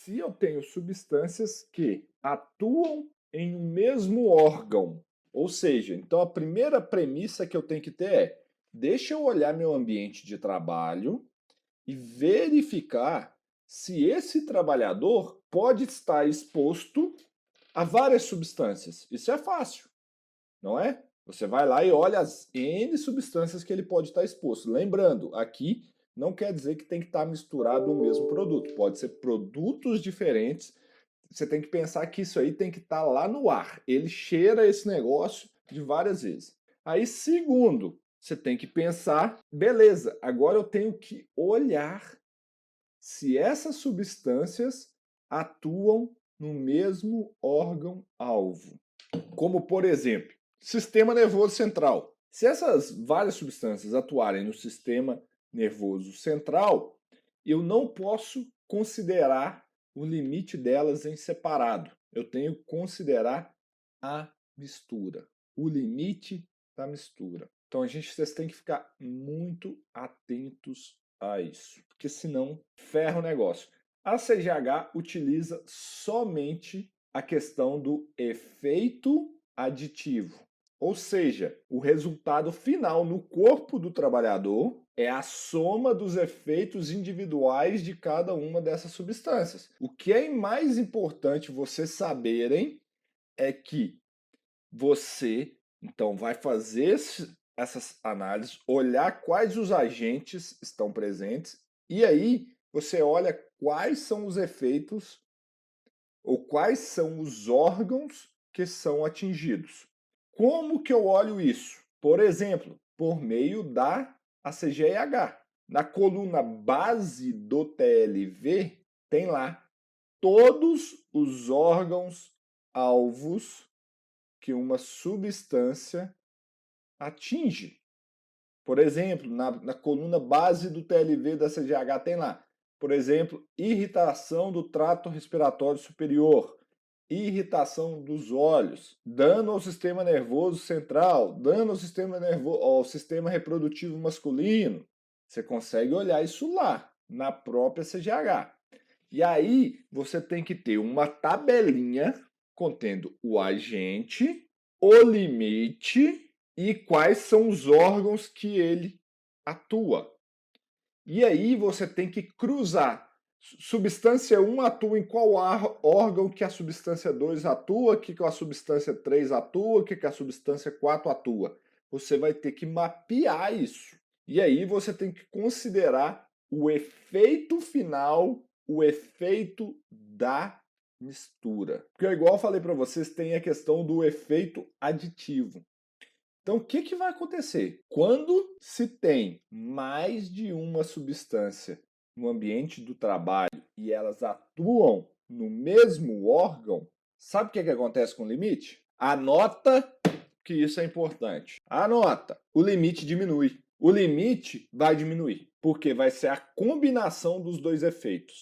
se eu tenho substâncias que atuam em um mesmo órgão, ou seja, então a primeira premissa que eu tenho que ter é: deixa eu olhar meu ambiente de trabalho e verificar se esse trabalhador pode estar exposto a várias substâncias. Isso é fácil, não é? Você vai lá e olha as N substâncias que ele pode estar exposto. Lembrando, aqui não quer dizer que tem que estar misturado no mesmo produto. Pode ser produtos diferentes. Você tem que pensar que isso aí tem que estar lá no ar. Ele cheira esse negócio de várias vezes. Aí, segundo, você tem que pensar, beleza, agora eu tenho que olhar se essas substâncias atuam no mesmo órgão-alvo. Como, por exemplo, sistema nervoso central. Se essas várias substâncias atuarem no sistema nervoso central, eu não posso considerar o limite delas em separado. Eu tenho que considerar a mistura, o limite da mistura. Então vocês têm que ficar muito atentos a isso, porque senão ferra o negócio. A CGH utiliza somente a questão do efeito aditivo. Ou seja, o resultado final no corpo do trabalhador é a soma dos efeitos individuais de cada uma dessas substâncias. O que é mais importante vocês saberem é que você, então, vai fazer essas análises, olhar quais os agentes estão presentes e aí você olha quais são os efeitos ou quais são os órgãos que são atingidos. Como que eu olho isso? Por exemplo, por meio da ACGIH. Na coluna base do TLV tem lá todos os órgãos alvos que uma substância atinge. Por exemplo, na coluna base do TLV da CGH tem lá, por exemplo, irritação do trato respiratório superior, irritação dos olhos, dano ao sistema nervoso central, dano ao sistema reprodutivo masculino. Você consegue olhar isso lá, na própria CGH. E aí você tem que ter uma tabelinha contendo o agente, o limite e quais são os órgãos que ele atua. E aí você tem que cruzar. Substância 1 atua em qual órgão que a substância 2 atua, que a substância 3 atua, que a substância 4 atua. Você vai ter que mapear isso. E aí você tem que considerar o efeito final, o efeito da mistura. Porque, igual eu falei para vocês, tem a questão do efeito aditivo. Então, o que vai acontecer? Quando se tem mais de uma substância no ambiente do trabalho e elas atuam no mesmo órgão, sabe o que acontece com o limite? Anota que isso é importante. Anota, o limite diminui. O limite vai diminuir, porque vai ser a combinação dos dois efeitos.